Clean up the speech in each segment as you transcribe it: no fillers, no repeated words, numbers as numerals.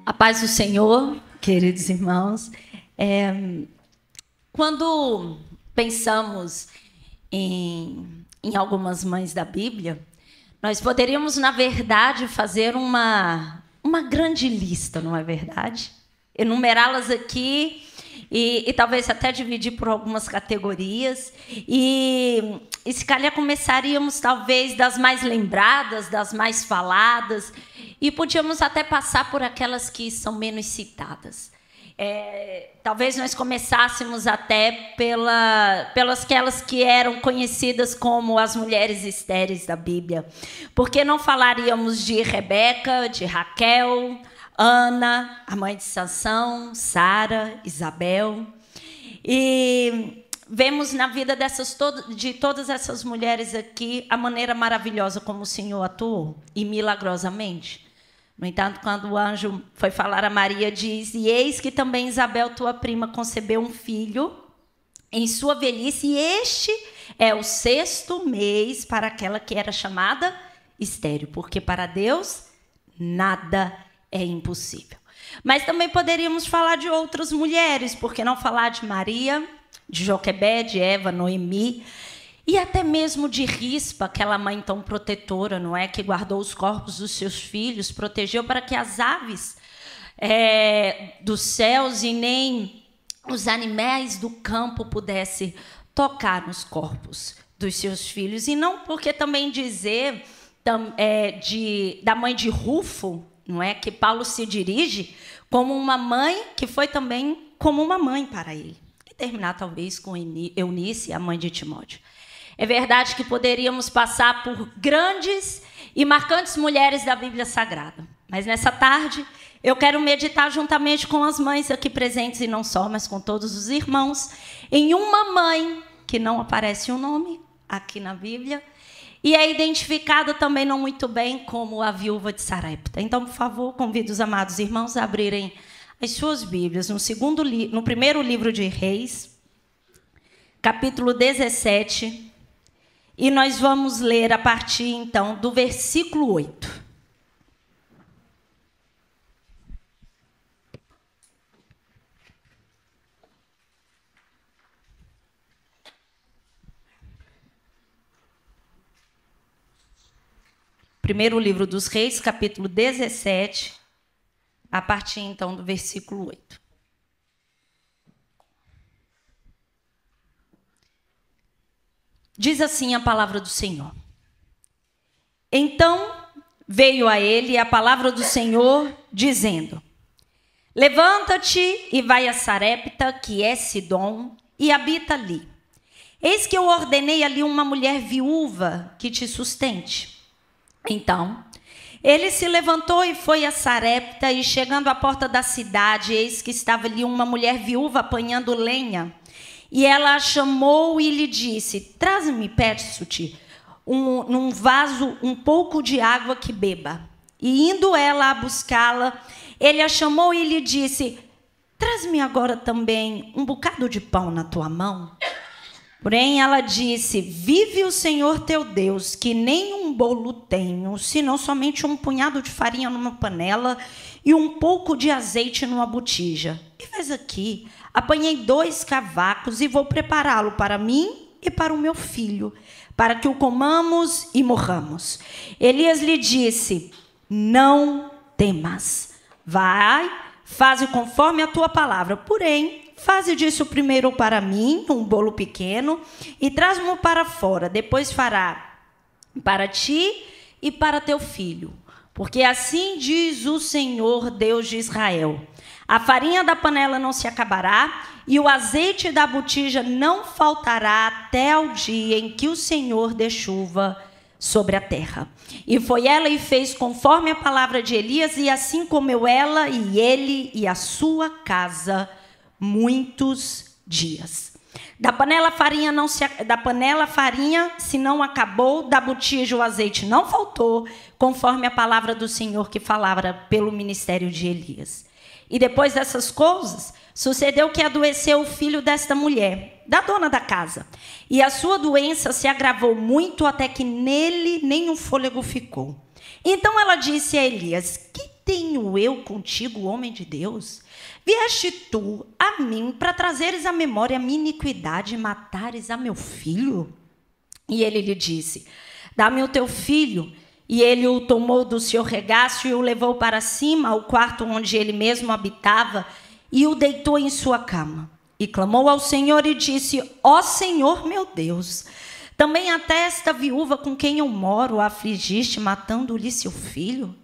A paz do Senhor, queridos irmãos. Quando pensamos em algumas mães da Bíblia, nós poderíamos, na verdade, fazer uma grande lista, não é verdade? Enumerá-las aqui e talvez até dividir por algumas categorias. E se calhar começaríamos, talvez, das mais lembradas, das mais faladas, e podíamos até passar por aquelas que são menos citadas. Talvez nós começássemos até pelas aquelas que eram conhecidas como as mulheres estéreis da Bíblia. Porque não falaríamos de Rebeca, de Raquel, Ana, a mãe de Sansão, Sara, Isabel. E vemos na vida de todas essas mulheres aqui a maneira maravilhosa como o Senhor atuou, e milagrosamente. No entanto, quando o anjo foi falar a Maria, diz: e eis que também Isabel, tua prima, concebeu um filho em sua velhice, e este é o 6º mês para aquela que era chamada estéril, porque para Deus nada é impossível. Mas também poderíamos falar de outras mulheres, por que não falar de Maria, de Joquebede, Eva, Noemi, e até mesmo de Rispa, aquela mãe tão protetora, não é? Que guardou os corpos dos seus filhos, protegeu para que as aves dos céus e nem os animais do campo pudessem tocar nos corpos dos seus filhos. E não porque também dizer da mãe de Rufo, não é? Que Paulo se dirige como uma mãe que foi também como uma mãe para ele. E terminar talvez com Eunice, a mãe de Timóteo. É verdade que poderíamos passar por grandes e marcantes mulheres da Bíblia Sagrada. Mas nessa tarde eu quero meditar juntamente com as mães aqui presentes, e não só, mas com todos os irmãos, em uma mãe que não aparece o nome aqui na Bíblia, e é identificada também não muito bem como a viúva de Sarepta. Então, por favor, convido os amados irmãos a abrirem as suas Bíblias no primeiro livro de Reis, capítulo 17, e nós vamos ler a partir, então, do versículo 8. Primeiro livro dos Reis, capítulo 17, a partir, então, do versículo 8. Diz assim a palavra do Senhor. Então veio a ele a palavra do Senhor, dizendo: levanta-te e vai a Sarepta, que é Sidom, e habita ali. Eis que eu ordenei ali uma mulher viúva que te sustente. Então ele se levantou e foi a Sarepta, e chegando à porta da cidade, eis que estava ali uma mulher viúva apanhando lenha. E ela a chamou e lhe disse: traz-me, peço-te, num vaso um pouco de água que beba. E indo ela a buscá-la, ele a chamou e lhe disse: traz-me agora também um bocado de pão na tua mão. Porém ela disse: vive o Senhor teu Deus, que nem um bolo tenho, senão somente um punhado de farinha numa panela e um pouco de azeite numa botija. E vês aqui, apanhei 2 cavacos e vou prepará-lo para mim e para o meu filho, para que o comamos e morramos. Elias lhe disse: não temas, vai, faze conforme a tua palavra, porém faze disso primeiro para mim um bolo pequeno e traz-mo para fora, depois fará para ti e para teu filho. Porque assim diz o Senhor, Deus de Israel: a farinha da panela não se acabará e o azeite da botija não faltará até o dia em que o Senhor dê chuva sobre a terra. E foi ela e fez conforme a palavra de Elias, e assim comeu ela e ele e a sua casa muitos dias. Da panela farinha se não acabou, da botija o azeite não faltou, conforme a palavra do Senhor que falava pelo ministério de Elias. E depois dessas coisas, sucedeu que adoeceu o filho desta mulher, da dona da casa, e a sua doença se agravou muito, até que nele nem um fôlego ficou. Então ela disse a Elias: que tenho eu contigo, homem de Deus? Vieste tu a mim para trazeres à memória a minha iniquidade e matares a meu filho? E ele lhe disse: dá-me o teu filho. E ele o tomou do seu regaço e o levou para cima, ao quarto onde ele mesmo habitava, e o deitou em sua cama. E clamou ao Senhor e disse: ó Senhor meu Deus, também até esta viúva com quem eu moro a afligiste, matando-lhe seu filho?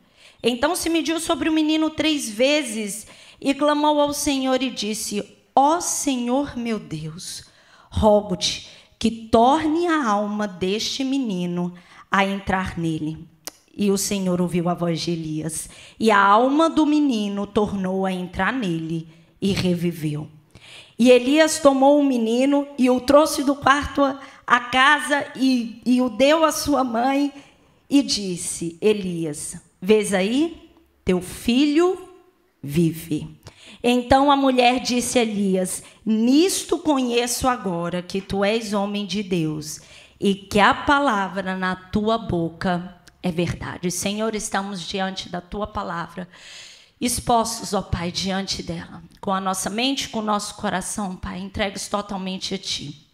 Então se mediu sobre o menino 3 vezes e clamou ao Senhor e disse: ó Senhor meu Deus, rogo-te que torne a alma deste menino a entrar nele. E o Senhor ouviu a voz de Elias, e a alma do menino tornou a entrar nele e reviveu. E Elias tomou o menino e o trouxe do quarto à casa e o deu à sua mãe e disse: Elias, vês aí? Teu filho vive. Então a mulher disse a Elias: nisto conheço agora que tu és homem de Deus e que a palavra na tua boca é verdade. Senhor, estamos diante da tua palavra, expostos, ó Pai, diante dela, com a nossa mente, com o nosso coração, Pai, entregues totalmente a Ti.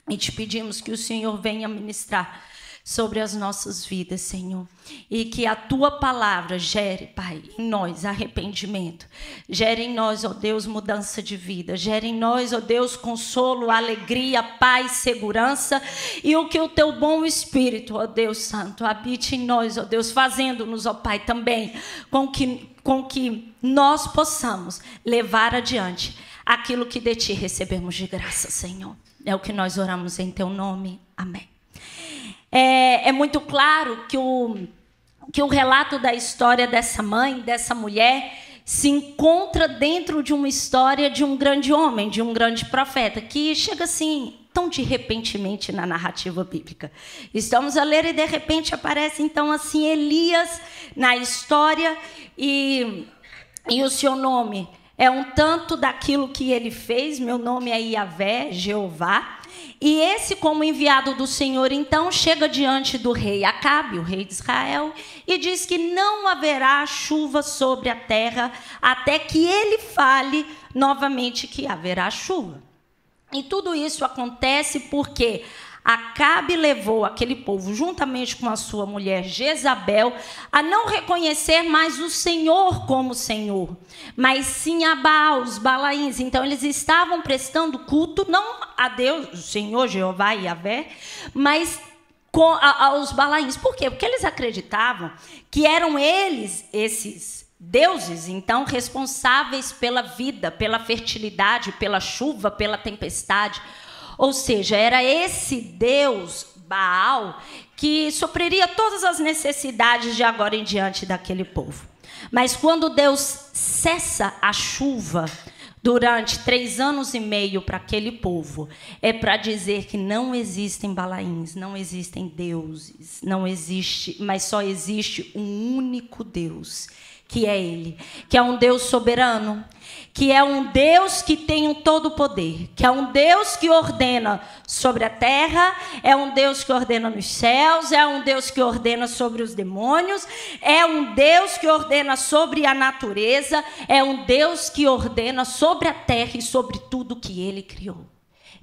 E te pedimos que o Senhor venha ministrar sobre as nossas vidas, Senhor, e que a Tua palavra gere, Pai, em nós arrependimento, gere em nós, ó Deus, mudança de vida, gere em nós, ó Deus, consolo, alegria, paz, segurança, e o que o Teu bom Espírito, ó Deus Santo, habite em nós, ó Deus, fazendo-nos, ó Pai, também com que nós possamos levar adiante aquilo que de Ti recebemos de graça, Senhor. É o que nós oramos em Teu nome. Amém. É muito claro que o relato da história dessa mãe, dessa mulher, se encontra dentro de uma história de um grande homem, de um grande profeta, que chega assim, tão de repentemente na narrativa bíblica. Estamos a ler e de repente aparece então assim Elias na história e o seu nome é um tanto daquilo que ele fez. Meu nome é Yahvé, Jeová. E esse, como enviado do Senhor, então, chega diante do rei Acabe, o rei de Israel, e diz que não haverá chuva sobre a terra até que ele fale novamente que haverá chuva. E tudo isso acontece porque Acabe levou aquele povo, juntamente com a sua mulher Jezabel, a não reconhecer mais o Senhor como Senhor, mas sim a Baal, os Balaíns. Então eles estavam prestando culto não a Deus, o Senhor, Jeová e Yahvé, mas aos Balaíns. Por quê? Porque eles acreditavam que eram eles, esses deuses, então, responsáveis pela vida, pela fertilidade, pela chuva, pela tempestade. Ou seja, era esse Deus, Baal, que supriria todas as necessidades de agora em diante daquele povo. Mas quando Deus cessa a chuva durante 3 anos e meio para aquele povo, é para dizer que não existem Balaíns, não existem deuses, não existe, mas só existe um único Deus, que é Ele, que é um Deus soberano, que é um Deus que tem um todo o poder, que é um Deus que ordena sobre a terra, é um Deus que ordena nos céus, é um Deus que ordena sobre os demônios, é um Deus que ordena sobre a natureza, é um Deus que ordena sobre a terra e sobre tudo que Ele criou.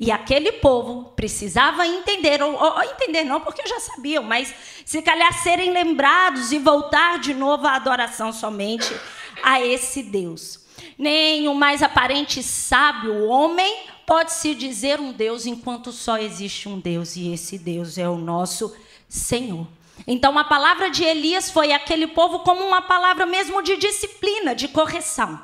E aquele povo precisava entender, ou entender não, porque já sabiam, mas se calhar serem lembrados e voltar de novo à adoração somente a esse Deus. Nem o mais aparente sábio homem pode se dizer um Deus enquanto só existe um Deus, e esse Deus é o nosso Senhor. Então a palavra de Elias foi àquele povo como uma palavra mesmo de disciplina, de correção.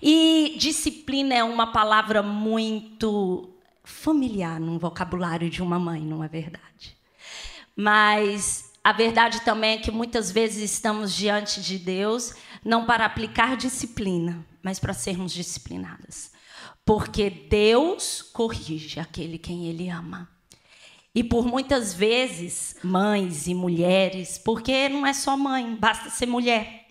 E disciplina é uma palavra muito familiar no vocabulário de uma mãe, não é verdade? Mas a verdade também é que muitas vezes estamos diante de Deus não para aplicar disciplina, mas para sermos disciplinadas. Porque Deus corrige aquele quem Ele ama. E por muitas vezes, mães e mulheres, porque não é só mãe, basta ser mulher,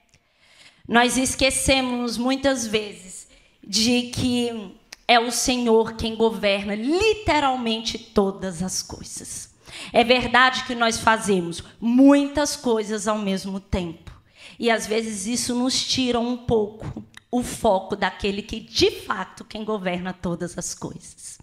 nós esquecemos muitas vezes de que é o Senhor quem governa literalmente todas as coisas. É verdade que nós fazemos muitas coisas ao mesmo tempo. E às vezes isso nos tira um pouco o foco daquele que, de fato, quem governa todas as coisas.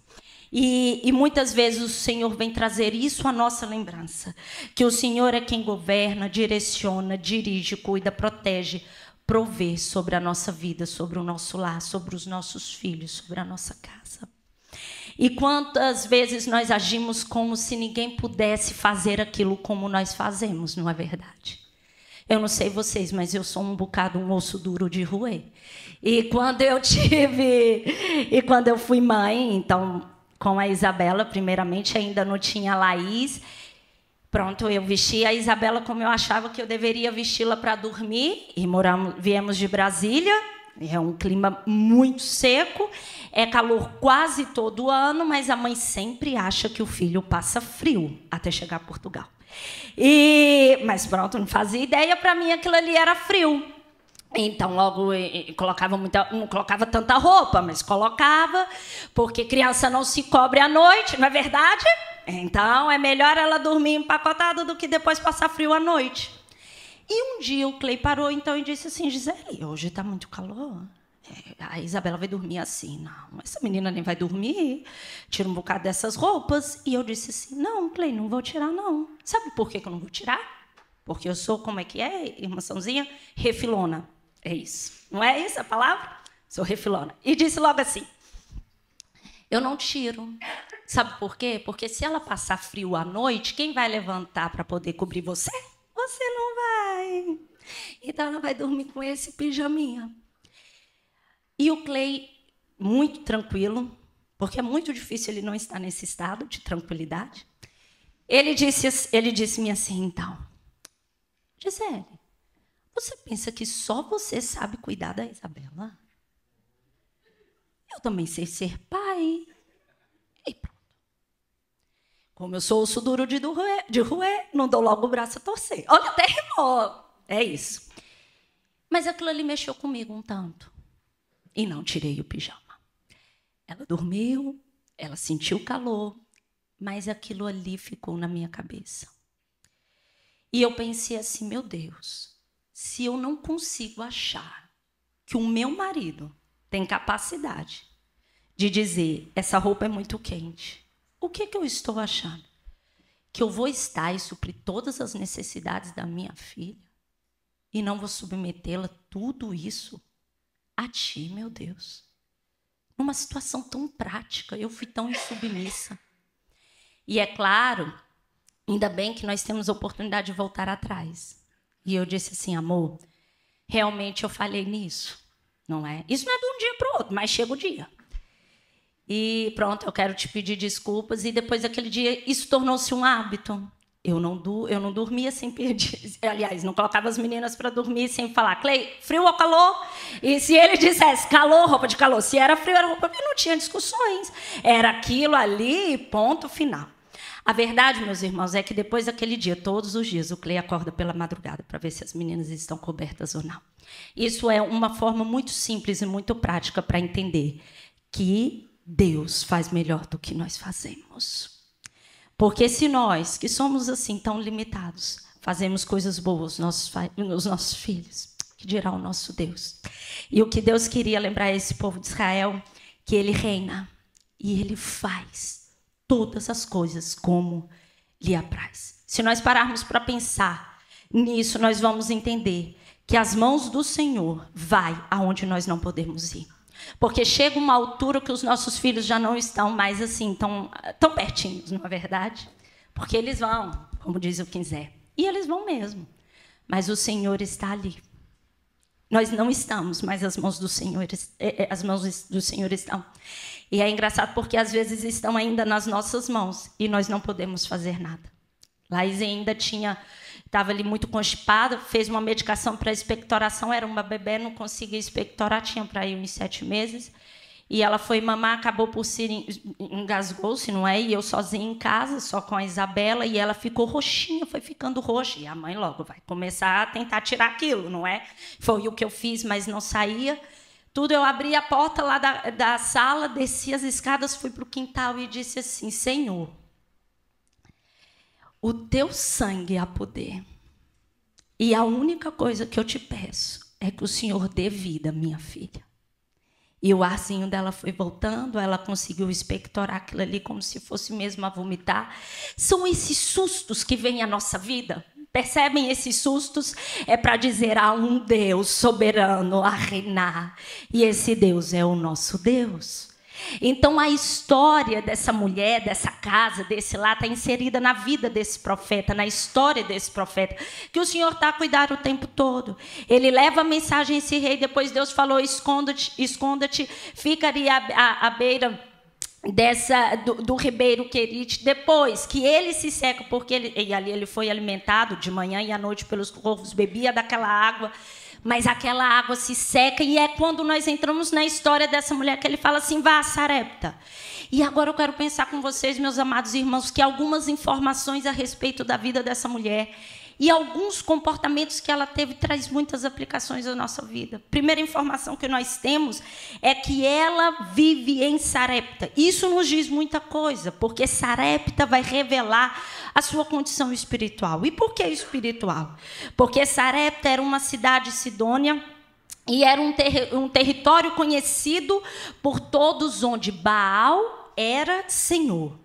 E muitas vezes o Senhor vem trazer isso à nossa lembrança, que o Senhor é quem governa, direciona, dirige, cuida, protege, provê sobre a nossa vida, sobre o nosso lar, sobre os nossos filhos, sobre a nossa casa. E quantas vezes nós agimos como se ninguém pudesse fazer aquilo como nós fazemos, não é verdade? Eu não sei vocês, mas eu sou um bocado um osso duro de roer. E quando eu fui mãe, então, com a Isabela, primeiramente, ainda não tinha a Laís. Pronto, eu vesti a Isabela como eu achava que eu deveria vesti-la para dormir. E viemos de Brasília, é um clima muito seco, é calor quase todo ano, mas a mãe sempre acha que o filho passa frio até chegar a Portugal. Mas pronto, não fazia ideia, para mim aquilo ali era frio. Então, logo, não colocava tanta roupa, mas colocava, porque criança não se cobre à noite, não é verdade? Então, é melhor ela dormir empacotada do que depois passar frio à noite. E um dia o Clay parou então e disse assim: Gisele, hoje está muito calor. A Isabela vai dormir assim. Não, essa menina nem vai dormir. Tira um bocado dessas roupas. E eu disse assim: não, Clay, não vou tirar, não. Sabe por que eu não vou tirar? Porque eu sou, como é que é, irmã Sãozinha? Refilona. É isso. Não é isso a palavra? Sou refilona. E disse logo assim: eu não tiro. Sabe por quê? Porque se ela passar frio à noite, quem vai levantar para poder cobrir você? Você não vai. Então ela vai dormir com esse pijaminha. E o Clay, muito tranquilo, porque é muito difícil ele não estar nesse estado de tranquilidade, ele disse-me assim, então: Gisele, você pensa que só você sabe cuidar da Isabela? Eu também sei ser pai. E pronto. Como eu sou osso duro de roer, não dou logo o braço a torcer. Olha, até rimou. É isso. Mas aquilo ali mexeu comigo um tanto. E não tirei o pijama. Ela dormiu, ela sentiu o calor, mas aquilo ali ficou na minha cabeça. E eu pensei assim: meu Deus, se eu não consigo achar que o meu marido tem capacidade de dizer: essa roupa é muito quente, o que eu estou achando? Que eu vou estar e suprir todas as necessidades da minha filha e não vou submetê-la tudo isso a ti, meu Deus? Numa situação tão prática, eu fui tão insubmissa. E é claro, ainda bem que nós temos a oportunidade de voltar atrás. E eu disse assim: amor, realmente eu falhei nisso, não é? Isso não é de um dia para o outro, mas chega o dia. E pronto, eu quero te pedir desculpas. E depois daquele dia, isso tornou-se um hábito. Eu não dormia sem pedir. Aliás, não colocava as meninas para dormir sem falar: Clay, frio ou calor? E se ele dissesse calor, roupa de calor. Se era frio, era roupa. E não tinha discussões. Era aquilo ali, ponto final. A verdade, meus irmãos, é que depois daquele dia, todos os dias, o Clay acorda pela madrugada para ver se as meninas estão cobertas ou não. Isso é uma forma muito simples e muito prática para entender que Deus faz melhor do que nós fazemos. Porque se nós, que somos assim tão limitados, fazemos coisas boas nos nossos filhos, que dirá o nosso Deus? E o que Deus queria lembrar a esse povo de Israel, que Ele reina e Ele faz todas as coisas como lhe apraz. Se nós pararmos para pensar nisso, nós vamos entender que as mãos do Senhor vai aonde nós não podemos ir. Porque chega uma altura que os nossos filhos já não estão mais assim, tão pertinhos, não é verdade? Porque eles vão, como diz o quiser. E eles vão mesmo. Mas o Senhor está ali. Nós não estamos, mas as mãos do Senhor estão. E é engraçado porque às vezes estão ainda nas nossas mãos e nós não podemos fazer nada. Laís ainda estava ali muito constipada, fez uma medicação para expectoração, era uma bebê, não conseguia expectorar, tinha para ir uns 7 meses. E ela foi mamar, acabou por se engasgou-se, não é? E eu sozinha em casa, só com a Isabela, e ela ficou roxinha, foi ficando roxa. E a mãe logo vai começar a tentar tirar aquilo, não é? Foi o que eu fiz, mas não saía. Tudo, eu abri a porta lá da sala, desci as escadas, fui para o quintal e disse assim: Senhor, o teu sangue há poder. E a única coisa que eu te peço é que o Senhor dê vida à minha filha. E o arzinho dela foi voltando, ela conseguiu expectorar aquilo ali como se fosse mesmo a vomitar. São esses sustos que vêm à nossa vida. Percebem esses sustos? É para dizer há um Deus soberano a reinar. E esse Deus é o nosso Deus. Então a história dessa mulher, dessa casa, desse lar, está inserida na vida desse profeta, na história desse profeta, que o Senhor está a cuidar o tempo todo. Ele leva a mensagem a esse rei, depois Deus falou, esconda-te, fica ali à beira do ribeiro Querite, depois que ele se seca, porque ali ele foi alimentado de manhã e à noite pelos corvos, bebia daquela água, mas aquela água se seca, e é quando nós entramos na história dessa mulher que ele fala assim, vá a Sarepta. E agora eu quero pensar com vocês, meus amados irmãos, que algumas informações a respeito da vida dessa mulher e alguns comportamentos que ela teve traz muitas aplicações à nossa vida. Primeira informação que nós temos é que ela vive em Sarepta. Isso nos diz muita coisa, porque Sarepta vai revelar a sua condição espiritual. E por que espiritual? Porque Sarepta era uma cidade sidônia e era um território conhecido por todos, onde Baal era senhor.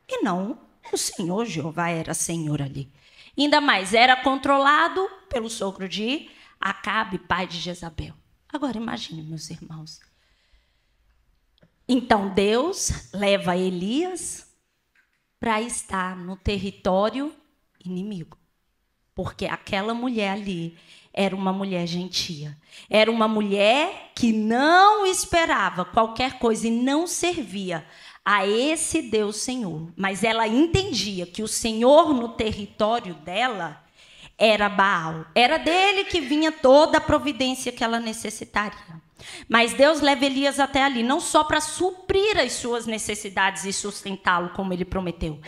E não o Senhor Jeová era senhor ali. Ainda mais, era controlado pelo sogro de Acabe, pai de Jezabel. Agora, imagine, meus irmãos. Então, Deus leva Elias para estar no território inimigo. Porque aquela mulher ali era uma mulher gentia. Era uma mulher que não esperava qualquer coisa e não servia a esse Deus Senhor. Mas ela entendia que o Senhor no território dela era Baal. Era dele que vinha toda a providência que ela necessitaria. Mas Deus leva Elias até ali, não só para suprir as suas necessidades e sustentá-lo, como ele prometeu.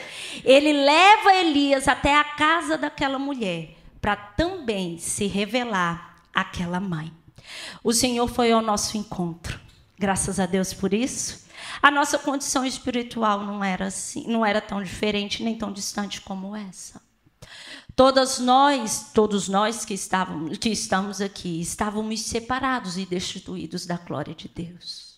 Ele leva Elias até a casa daquela mulher, para também se revelar àquela mãe. O Senhor foi ao nosso encontro. Graças a Deus por isso. A nossa condição espiritual não era assim, não era tão diferente nem tão distante como essa. Todos nós que estamos aqui, estávamos separados e destituídos da glória de Deus.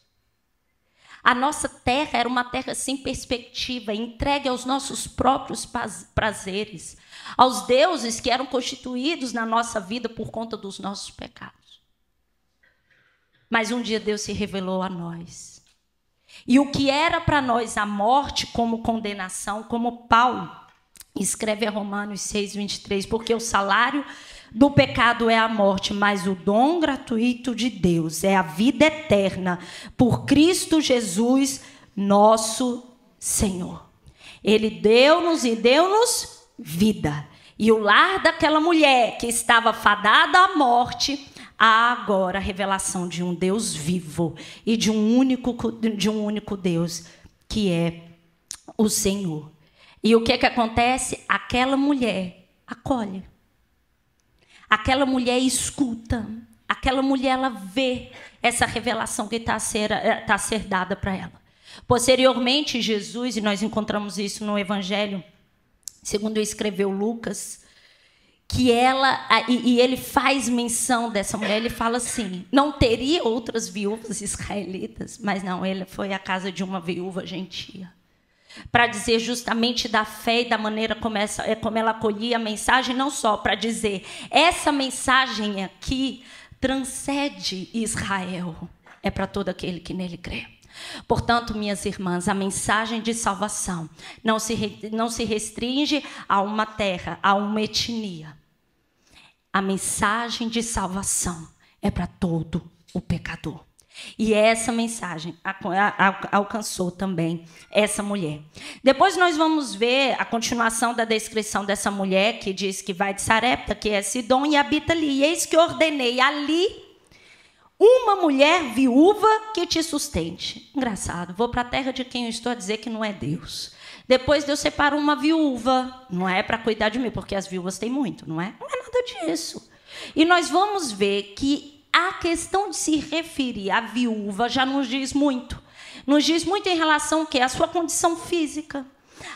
A nossa terra era uma terra sem perspectiva, entregue aos nossos próprios prazeres, aos deuses que eram constituídos na nossa vida por conta dos nossos pecados. Mas um dia Deus se revelou a nós. E o que era para nós a morte como condenação, como Paulo escreve a Romanos 6:23, porque o salário do pecado é a morte, mas o dom gratuito de Deus é a vida eterna por Cristo Jesus, nosso Senhor. Ele deu-nos vida. E o lar daquela mulher que estava fadada à morte, há agora a revelação de um Deus vivo e de um único Deus, que é o Senhor. E o que acontece? Aquela mulher acolhe. Aquela mulher escuta. Aquela mulher, ela vê essa revelação que está a ser dada para ela. Posteriormente, Jesus, e nós encontramos isso no Evangelho, segundo escreveu Lucas, que ele faz menção dessa mulher, ele fala assim, não teria outras viúvas israelitas, mas não, ele foi à casa de uma viúva gentia, para dizer justamente da fé e da maneira como ela acolhia a mensagem, não só para dizer, essa mensagem aqui transcende Israel, é para todo aquele que nele crê. Portanto, minhas irmãs, a mensagem de salvação não se restringe a uma terra, a uma etnia. A mensagem de salvação é para todo o pecador. E essa mensagem alcançou também essa mulher. Depois nós vamos ver a continuação da descrição dessa mulher, que diz que vai de Sarepta, que é Sidom, e habita ali. E eis que ordenei ali uma mulher viúva que te sustente. Engraçado, vou para a terra de quem eu estou a dizer que não é Deus. Depois Deus separa uma viúva, não é para cuidar de mim, porque as viúvas têm muito, não é? Não é nada disso. E nós vamos ver que a questão de se referir à viúva já nos diz muito. Nos diz muito em relação ao quê? À sua condição física.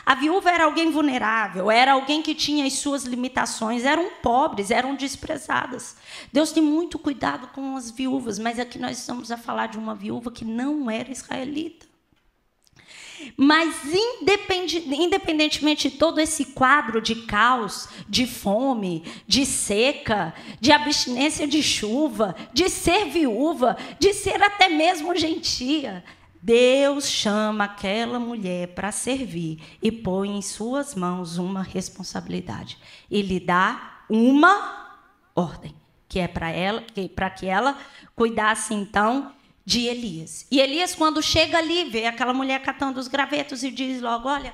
A viúva era alguém vulnerável, era alguém que tinha as suas limitações, eram pobres, eram desprezadas. Deus tem muito cuidado com as viúvas, mas aqui nós estamos a falar de uma viúva que não era israelita. Mas, independentemente de todo esse quadro de caos, de fome, de seca, de abstinência de chuva, de ser viúva, de ser até mesmo gentia, Deus chama aquela mulher para servir e põe em suas mãos uma responsabilidade. E lhe dá uma ordem, que é para que ela cuidasse, então, de Elias. E Elias, quando chega ali, vê aquela mulher catando os gravetos e diz logo: olha,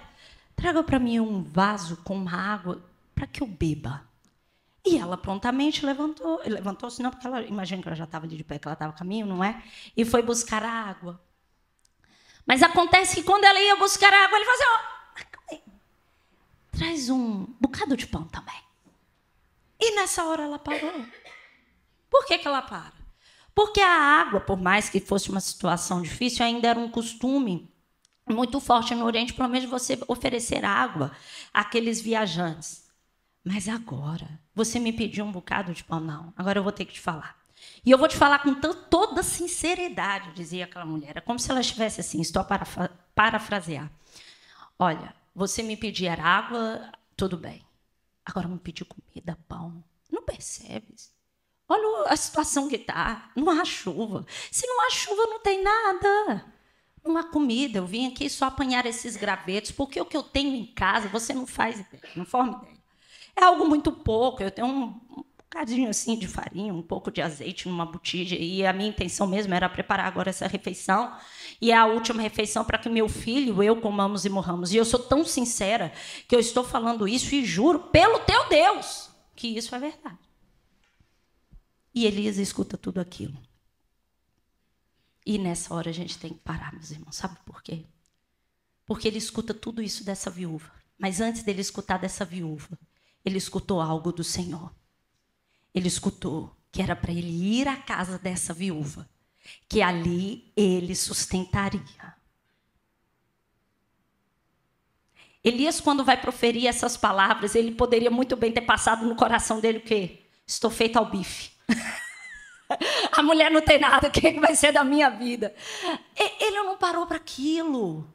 traga para mim um vaso com água para que eu beba. E ela prontamente levantou-se, não, porque ela, imagina que ela já estava ali de pé, que ela estava a caminho, não é? E foi buscar a água. Mas acontece que quando ela ia buscar a água, ele falou assim: traz um bocado de pão também. E nessa hora ela parou. Por que ela para? Porque a água, por mais que fosse uma situação difícil, ainda era um costume muito forte no Oriente, pelo menos você oferecer água àqueles viajantes. Mas agora, você me pediu um bocado de pão? Não, agora eu vou ter que te falar. E eu vou te falar com toda sinceridade, dizia aquela mulher. É como se ela estivesse assim, estou a parafrasear. Olha, você me pedir água, tudo bem. Agora me pedir comida, pão. Não percebes? Olha a situação que está. Não há chuva. Se não há chuva, não tem nada. Não há comida. Eu vim aqui só apanhar esses gravetos, porque o que eu tenho em casa, você não faz ideia, não forma ideia. É algo muito pouco. Eu tenho um bocadinho assim de farinha, um pouco de azeite numa botija, e a minha intenção mesmo era preparar agora essa refeição, e é a última refeição para que meu filho e eu comamos e morramos. E eu sou tão sincera que eu estou falando isso e juro pelo teu Deus que isso é verdade. E Elias escuta tudo aquilo. E nessa hora a gente tem que parar, meus irmãos. Sabe por quê? Porque ele escuta tudo isso dessa viúva. Mas antes dele escutar dessa viúva, ele escutou algo do Senhor. Ele escutou que era para ele ir à casa dessa viúva, que ali ele sustentaria. Elias, quando vai proferir essas palavras, ele poderia muito bem ter passado no coração dele o quê? Estou feito ao bife. A mulher não tem nada, o que vai ser da minha vida? Ele não parou para aquilo.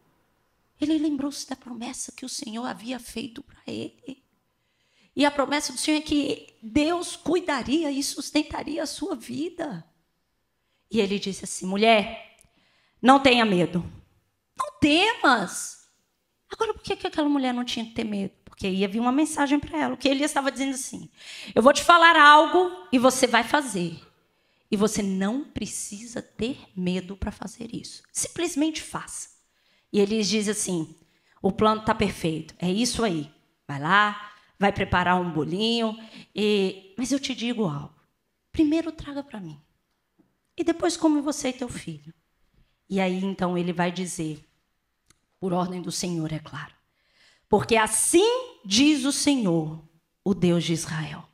Ele lembrou-se da promessa que o Senhor havia feito para ele. E a promessa do Senhor é que Deus cuidaria e sustentaria a sua vida. E ele disse assim: mulher, não tenha medo. Não temas. Agora, por que aquela mulher não tinha que ter medo? Porque ia vir uma mensagem para ela. O que ele estava dizendo assim: eu vou te falar algo e você vai fazer. E você não precisa ter medo para fazer isso. Simplesmente faça. E ele diz assim: o plano está perfeito. É isso aí. Vai lá, vai preparar um bolinho. Mas eu te digo algo. Primeiro traga para mim. E depois come você e teu filho. E aí então ele vai dizer, por ordem do Senhor, é claro. Porque assim diz o Senhor, o Deus de Israel.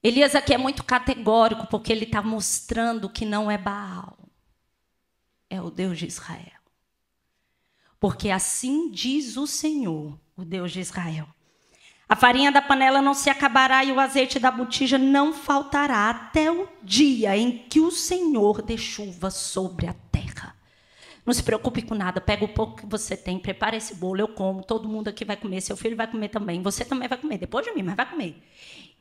Elias aqui é muito categórico, porque ele está mostrando que não é Baal. É o Deus de Israel. Porque assim diz o Senhor, o Deus de Israel. A farinha da panela não se acabará e o azeite da botija não faltará até o dia em que o Senhor dê chuva sobre a terra. Não se preocupe com nada, pega o pouco que você tem, prepara esse bolo, eu como, todo mundo aqui vai comer, seu filho vai comer também, você também vai comer, depois de mim, mas vai comer.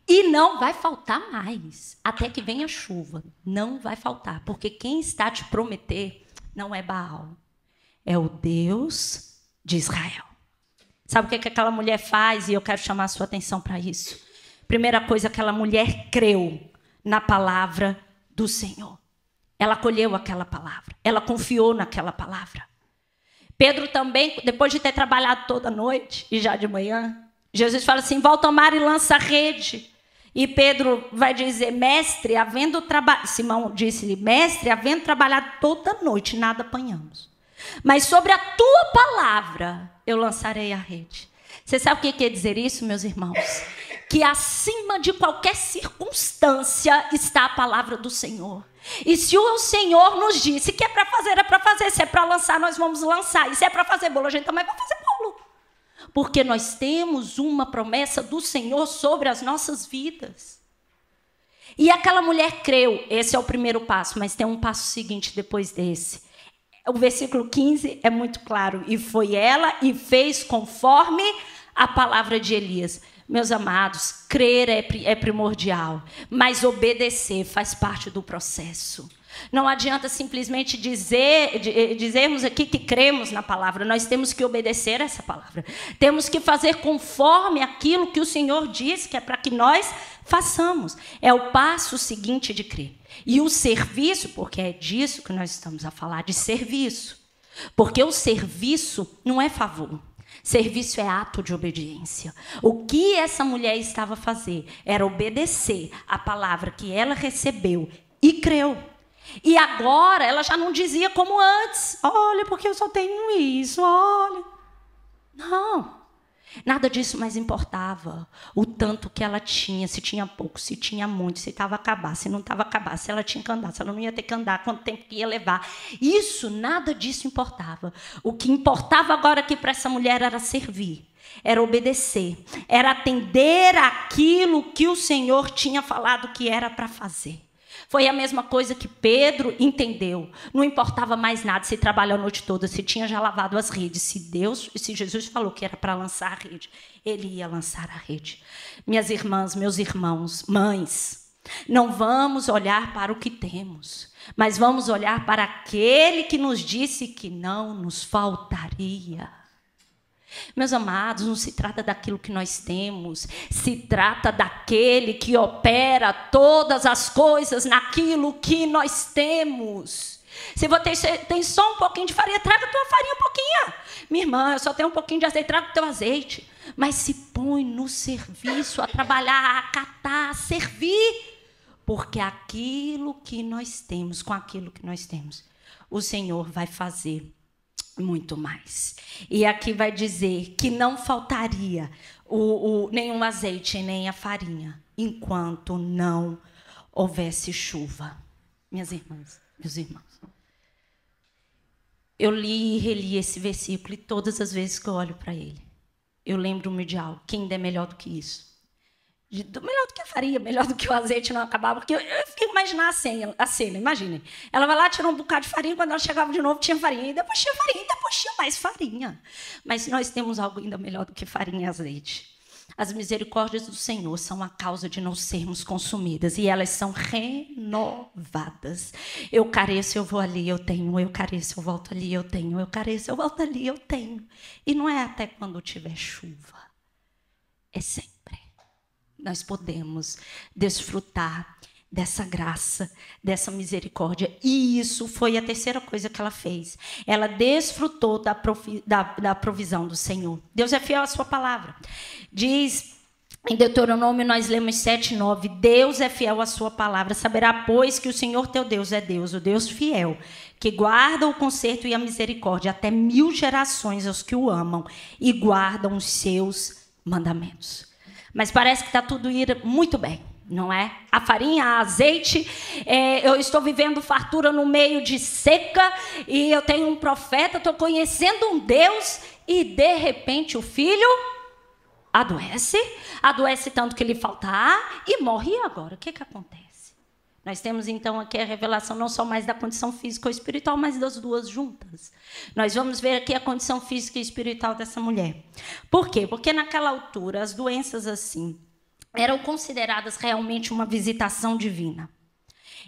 E não vai faltar mais, até que venha chuva, não vai faltar, porque quem está te prometer não é Baal, é o Deus de Israel. Sabe o que aquela mulher faz? E eu quero chamar a sua atenção para isso. Primeira coisa, aquela mulher creu na palavra do Senhor. Ela acolheu aquela palavra. Ela confiou naquela palavra. Pedro também, depois de ter trabalhado toda noite e já de manhã, Jesus fala assim: volta ao mar e lança a rede. E Pedro vai dizer: mestre, havendo trabalhado... Simão disse-lhe: mestre, havendo trabalhado toda noite, nada apanhamos. Mas sobre a tua palavra eu lançarei a rede. Você sabe o que quer dizer isso, meus irmãos? Que acima de qualquer circunstância está a palavra do Senhor. E se o Senhor nos disse que é para fazer, é para fazer. Se é para lançar, nós vamos lançar. E se é para fazer bolo, a gente também vai fazer bolo. porque nós temos uma promessa do Senhor sobre as nossas vidas. E aquela mulher creu, esse é o primeiro passo, mas tem um passo seguinte depois desse. O versículo 15 é muito claro, e foi ela e fez conforme a palavra de Elias. Meus amados, crer é primordial, mas obedecer faz parte do processo. Não adianta simplesmente dizermos aqui que cremos na palavra. Nós temos que obedecer essa palavra. Temos que fazer conforme aquilo que o Senhor diz, que é para que nós façamos. É o passo seguinte de crer. E o serviço, porque é disso que nós estamos a falar, de serviço. Porque o serviço não é favor. Serviço é ato de obediência. O que essa mulher estava a fazer era obedecer a palavra que ela recebeu e creu. E agora ela já não dizia como antes. Olha, porque eu só tenho isso, olha. Não, nada disso mais importava. O tanto que ela tinha, se tinha pouco, se tinha muito, se estava a acabar, se não estava a acabar, se ela tinha que andar, se ela não ia ter que andar, quanto tempo que ia levar. Isso, nada disso importava. O que importava agora aqui para essa mulher era servir. Era obedecer, era atender aquilo que o Senhor tinha falado que era para fazer. Foi a mesma coisa que Pedro entendeu. Não importava mais nada se trabalhou a noite toda, se tinha já lavado as redes. Se Jesus falou que era para lançar a rede, ele ia lançar a rede. Minhas irmãs, meus irmãos, mães, não vamos olhar para o que temos, mas vamos olhar para aquele que nos disse que não nos faltaria. Meus amados, não se trata daquilo que nós temos, se trata daquele que opera todas as coisas naquilo que nós temos. Se você tem só um pouquinho de farinha, traga a tua farinha um pouquinho. Minha irmã, eu só tenho um pouquinho de azeite, traga o teu azeite. Mas se põe no serviço, a trabalhar, a acatar, a servir. Porque aquilo que nós temos, com aquilo que nós temos, o Senhor vai fazer muito mais. E aqui vai dizer que não faltaria nenhum azeite, nem a farinha, enquanto não houvesse chuva. Minhas irmãs, meus irmãos, eu li e reli esse versículo e todas as vezes que eu olho para ele, eu lembro-me de algo, que ainda é melhor do que isso. Melhor do que a farinha, melhor do que o azeite não acabava, porque eu fico imaginando a cena, imaginem. Ela vai lá, tirou um bocado de farinha, quando ela chegava de novo tinha farinha, e depois tinha farinha, e depois tinha mais farinha. Mas nós temos algo ainda melhor do que farinha e azeite. As misericórdias do Senhor são a causa de não sermos consumidas, e elas são renovadas. Eu careço, eu vou ali, eu tenho. Eu careço, eu volto ali, eu tenho. Eu careço, eu volto ali, eu tenho. E não é até quando tiver chuva, é sempre. Nós podemos desfrutar dessa graça, dessa misericórdia. E isso foi a terceira coisa que ela fez. Ela desfrutou da provisão do Senhor. Deus é fiel à sua palavra. Diz em Deuteronômio, nós lemos 7:9, Deus é fiel à sua palavra. Saberá, pois, que o Senhor teu Deus é Deus, o Deus fiel, que guarda o conserto e a misericórdia até 1000 gerações aos que o amam e guardam os seus mandamentos. Mas parece que está tudo indo muito bem, não é? A farinha, a azeite, eu estou vivendo fartura no meio de seca, e eu tenho um profeta, estou conhecendo um Deus, e de repente o filho adoece tanto que lhe falta ar e morre. E agora? O que acontece? Nós temos então aqui a revelação não só mais da condição física ou espiritual, mas das duas juntas. Nós vamos ver aqui a condição física e espiritual dessa mulher. Por quê? Porque naquela altura as doenças assim eram consideradas realmente uma visitação divina.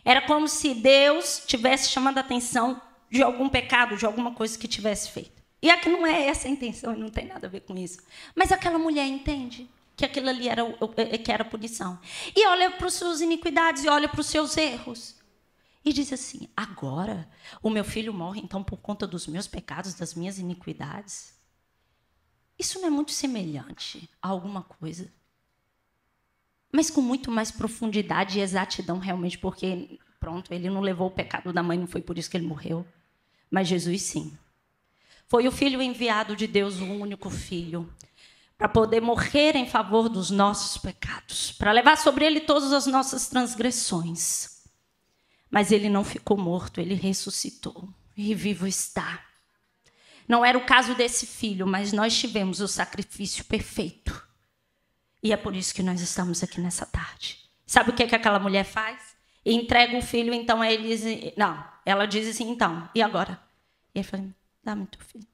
Era como se Deus tivesse chamando a atenção de algum pecado, de alguma coisa que tivesse feito. E aqui não é essa a intenção, e não tem nada a ver com isso. Mas aquela mulher entende que aquilo ali era punição. E olha para as suas iniquidades, e olha para os seus erros. E diz assim, agora o meu filho morre, então, por conta dos meus pecados, das minhas iniquidades. Isso não é muito semelhante a alguma coisa? Mas com muito mais profundidade e exatidão, realmente, porque, pronto, ele não levou o pecado da mãe, não foi por isso que ele morreu. Mas Jesus, sim. Foi o Filho enviado de Deus, o único Filho, para poder morrer em favor dos nossos pecados, para levar sobre ele todas as nossas transgressões. Mas ele não ficou morto, ele ressuscitou e vivo está. Não era o caso desse filho, mas nós tivemos o sacrifício perfeito. E é por isso que nós estamos aqui nessa tarde. Sabe o que aquela mulher faz? Entrega o filho, então ela diz assim, então, e agora? E ele fala, dá-me teu filho.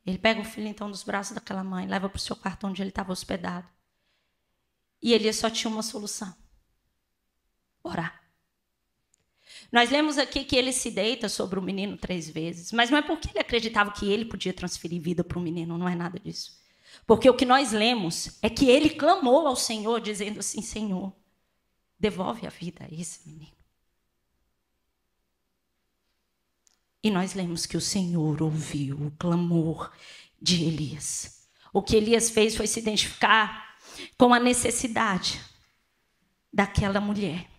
Ele pega o filho, então, dos braços daquela mãe, leva para o seu quarto onde ele estava hospedado. E Elias só tinha uma solução. Orar. Nós lemos aqui que ele se deita sobre o menino 3 vezes, mas não é porque ele acreditava que ele podia transferir vida para o menino, não é nada disso. Porque o que nós lemos é que ele clamou ao Senhor, dizendo assim, Senhor, devolve a vida a esse menino. E nós lemos que o Senhor ouviu o clamor de Elias. O que Elias fez foi se identificar com a necessidade daquela mulher.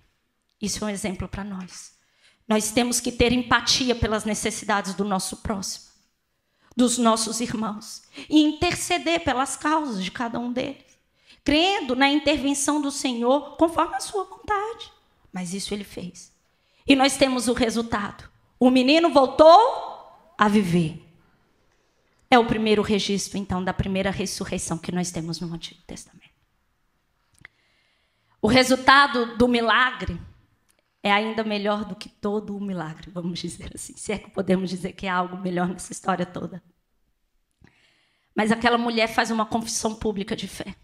Isso é um exemplo para nós. Nós temos que ter empatia pelas necessidades do nosso próximo, dos nossos irmãos, e interceder pelas causas de cada um deles, crendo na intervenção do Senhor conforme a sua vontade. Mas isso ele fez. E nós temos o resultado. O menino voltou a viver. É o primeiro registro, então, da primeira ressurreição que nós temos no Antigo Testamento. O resultado do milagre é ainda melhor do que todo o milagre, vamos dizer assim. Se é que podemos dizer que há algo melhor nessa história toda. Mas aquela mulher faz uma confissão pública de fé.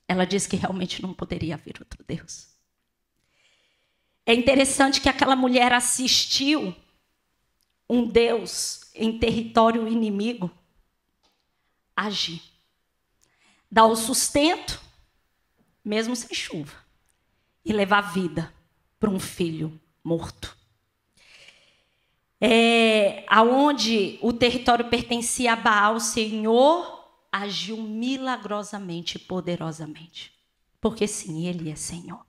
Ela diz que realmente não poderia haver outro Deus. É interessante que aquela mulher assistiu um Deus em território inimigo agir. Dar o sustento, mesmo sem chuva, e levar vida para um filho morto. Aonde o território pertencia a Baal, o Senhor agiu milagrosamente e poderosamente. Porque sim, Ele é Senhor.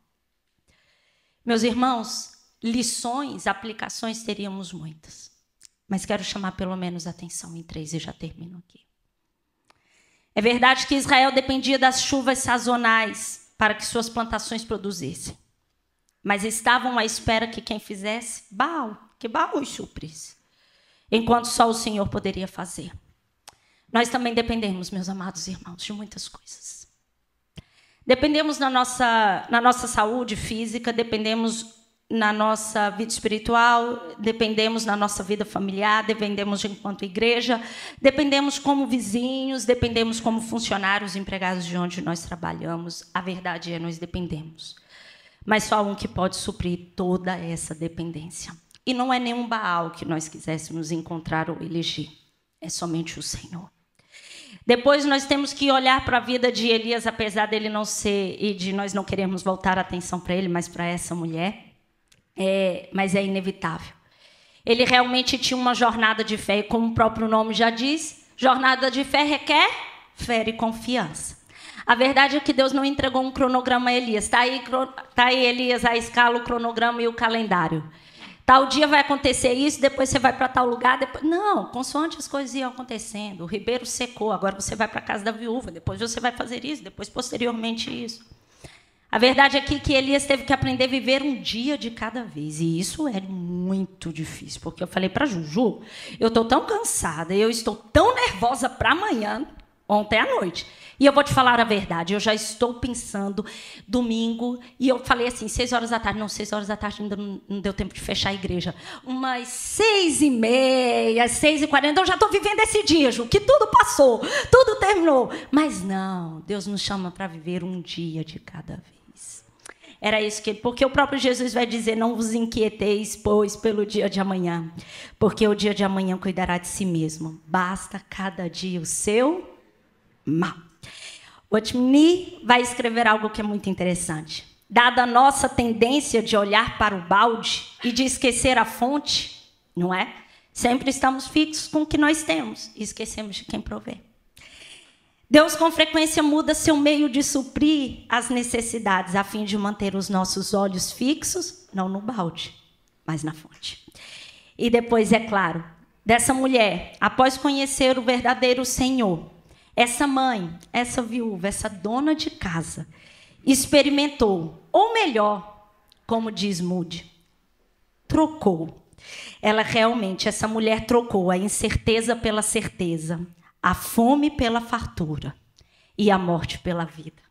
Meus irmãos, lições, aplicações teríamos muitas. Mas quero chamar pelo menos atenção em 3 e já termino aqui. É verdade que Israel dependia das chuvas sazonais para que suas plantações produzissem. Mas estavam à espera que quem fizesse? Baal, que Baal os suprisse. Enquanto só o Senhor poderia fazer. Nós também dependemos, meus amados irmãos, de muitas coisas. Dependemos na nossa saúde física, dependemos na nossa vida espiritual, dependemos na nossa vida familiar, dependemos enquanto igreja, dependemos como vizinhos, dependemos como funcionários, empregados de onde nós trabalhamos. A verdade é, nós dependemos. Mas só um que pode suprir toda essa dependência. E não é nenhum Baal que nós quiséssemos encontrar ou eleger. É somente o Senhor. Depois nós temos que olhar para a vida de Elias, apesar dele não ser, e de nós não queremos voltar a atenção para ele, mas para essa mulher. Mas é inevitável. Ele realmente tinha uma jornada de fé, e como o próprio nome já diz, jornada de fé requer fé e confiança. A verdade é que Deus não entregou um cronograma a Elias. Está aí Elias, a escala, o cronograma e o calendário. Tal dia vai acontecer isso, depois você vai para tal lugar. Depois... Não, consoante as coisas iam acontecendo. O ribeiro secou, agora você vai para a casa da viúva, depois você vai fazer isso, depois posteriormente isso. A verdade é que Elias teve que aprender a viver um dia de cada vez. E isso é muito difícil, porque eu falei para Juju, eu estou tão cansada, eu estou tão nervosa para amanhã, ontem à noite. E eu vou te falar a verdade, eu já estou pensando domingo, e eu falei assim, 6 horas da tarde, não, 6 horas da tarde ainda não deu tempo de fechar a igreja. Umas 6h30, 6h40, eu já estou vivendo esse dia, Ju, que tudo passou, tudo terminou. Mas não, Deus nos chama para viver um dia de cada vez. Era isso porque o próprio Jesus vai dizer, não vos inquieteis, pois, pelo dia de amanhã, porque o dia de amanhã cuidará de si mesmo. Basta cada dia o seu mal. Otmani vai escrever algo que é muito interessante. Dada a nossa tendência de olhar para o balde e de esquecer a fonte, não é? Sempre estamos fixos com o que nós temos e esquecemos de quem provê. Deus, com frequência, muda seu meio de suprir as necessidades a fim de manter os nossos olhos fixos, não no balde, mas na fonte. E depois, é claro, dessa mulher, após conhecer o verdadeiro Senhor, essa mãe, essa viúva, essa dona de casa, experimentou, ou melhor, como diz Moody, trocou Ela realmente, essa mulher trocou a incerteza pela certeza, a fome pela fartura e a morte pela vida.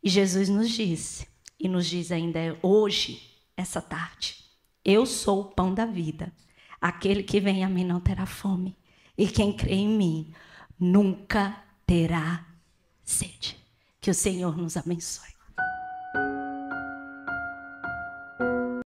E Jesus nos disse, e nos diz ainda hoje, essa tarde, eu sou o pão da vida. Aquele que vem a mim não terá fome, e quem crê em mim nunca terá sede. Que o Senhor nos abençoe.